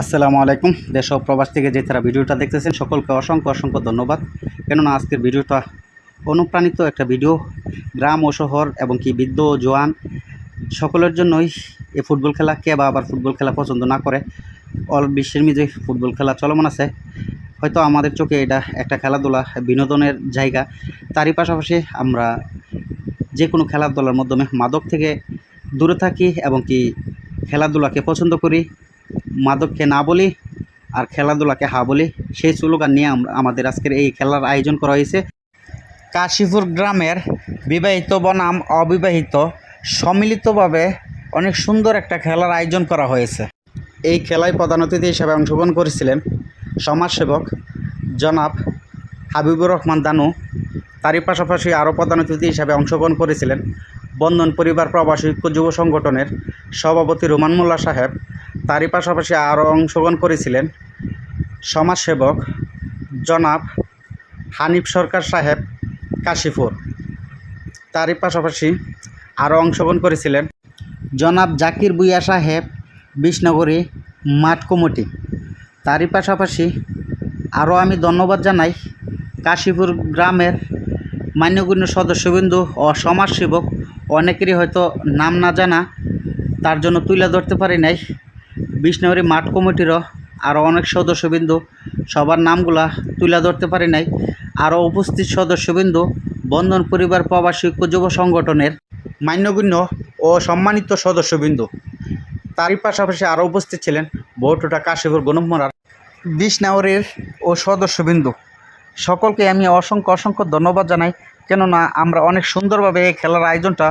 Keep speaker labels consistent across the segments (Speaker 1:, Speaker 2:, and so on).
Speaker 1: আসসালামু আলাইকুম। দেশ ও প্রবাস থেকে যে তারা ভিডিওটা দেখতেছেন সকলকে অসংখ্য অসংখ্য ধন্যবাদ। কেননা আজকের ভিডিওটা অনুপ্রাণিত একটা ভিডিও। গ্রাম ও শহর এবং কি বৃদ্ধ ও জোয়ান সকলের জন্যই এই ফুটবল খেলা, কে বা আবার ফুটবল খেলা পছন্দ না করে। অল বিশ্বের মধ্যে ফুটবল খেলা চলমান আছে। হয়তো আমাদের চোখে এটা একটা খেলাধুলা, বিনোদনের জায়গা। তারই পাশাপাশি আমরা যে কোনো খেলাধুলার মাধ্যমে মাদক থেকে দূরে থাকি এবং কি খেলাধুলাকে পছন্দ করি। মাদককে না বলি আর খেলাধুলাকে হা বলি, সেই স্লোগান নিয়ে আমাদের আজকের এই খেলার আয়োজন করা হয়েছে। কাশীপুর গ্রামের বিবাহিত বনাম অবিবাহিত সম্মিলিতভাবে অনেক সুন্দর একটা খেলার আয়োজন করা হয়েছে। এই খেলায় প্রধান অতিথি হিসেবে অংশগ্রহণ করেছিলেন সমাজসেবক জনাব হাবিবুর রহমান দানু। তারই পাশাপাশি আরও প্রধান অতিথি হিসাবে অংশগ্রহণ করেছিলেন বন্ধন পরিবার প্রবাসী ঐক্য যুব সংগঠনের সভাপতি রোমান মোল্লা সাহেব। তারই পাশাপাশি আরও অংশগ্রহণ করেছিলেন সমাজসেবক জনাব হানিফ সরকার সাহেব কাশীপুর। তারই পাশাপাশি আরও অংশগ্রহণ করেছিলেন জনাব জাকির ভুঁইয়া সাহেব বিশনগরী মাঠ কমিটি। তারই পাশাপাশি আরও আমি ধন্যবাদ জানাই কাশীপুর গ্রামের মান্যগণ্য সদস্যবৃন্দু ও সমাজসেবক। অনেকেরই হয়তো নাম না জানা, তার জন্য তুলে ধরতে পারি নাই। বিশনগরী মাঠ কমিটিরও আরও অনেক সদস্যবৃন্দু, সবার নামগুলা তুলে ধরতে পারি নাই। আরও উপস্থিত সদস্যবৃন্দু বন্ধন পরিবার প্রবাসী ঐক্য যুব সংগঠনের মান্যগণ্য ও সম্মানিত সদস্যবৃন্দু। তারই পাশাপাশি আরও উপস্থিত ছিলেন বৌটুটা কাশীপুর গণমরার বিশনগরীর ও সদস্যবৃন্দু। সকলকে আমি অসংখ্য অসংখ্য ধন্যবাদ জানাই, কেননা আমরা অনেক সুন্দরভাবে এই খেলার আয়োজনটা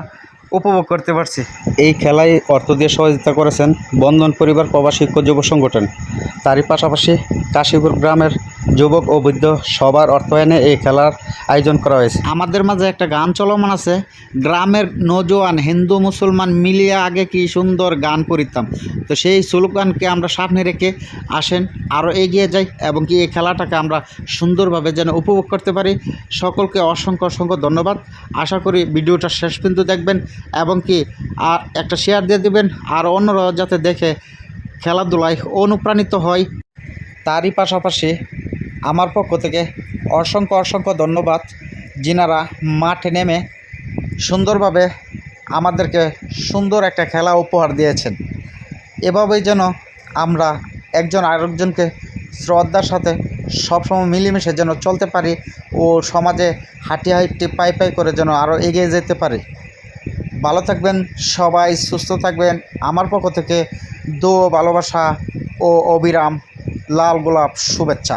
Speaker 1: উপভোগ করতে পারছি। এই খেলায় অর্থ দিয়ে সহযোগিতা করেছেন বন্ধন পরিবার প্রবাসী ঐক্য যুব সংগঠন। তারই পাশাপাশি কাশীপুর গ্রামের যুবক ও বৃদ্ধ সবার অর্থায়নে এই খেলার আয়োজন করা হয়েছে। আমাদের মাঝে একটা গান চলমান আছে, গ্রামের নৌজওয়ান হিন্দু মুসলমান মিলিয়ে আগে কি সুন্দর গান করিতাম। তো সেই স্লোগানকে আমরা সামনে রেখে আসেন আরও এগিয়ে যাই এবং কি এই খেলাটাকে আমরা সুন্দরভাবে যেন উপভোগ করতে পারি। সকলকে অসংখ্য অসংখ্য ধন্যবাদ। আশা করি ভিডিওটা শেষ পর্যন্ত দেখবেন এবং কি একটা শেয়ার দিয়ে দেবেন, আর অন্যরা যাতে দেখে খেলাধুলায় অনুপ্রাণিত হয়। তারই পাশাপাশি আমার পক্ষ থেকে অসংখ্য অসংখ্য ধন্যবাদ যিনারা মাঠে নেমে সুন্দরভাবে আমাদেরকে সুন্দর একটা খেলা উপহার দিয়েছেন। এভাবেই যেন আমরা একজন আরেকজনকে শ্রদ্ধার সাথে সবসময় মিলেমিশে যেন চলতে পারি ও সমাজে হাঁটি হাঁটি পাই পাই করে যেন আরও এগিয়ে যেতে পারি। ভালো থাকবেন সবাই, সুস্থ থাকবেন। আমার পক্ষ থেকে দো ভালোবাসা ও অবিরাম লাল গোলাপ শুভেচ্ছা।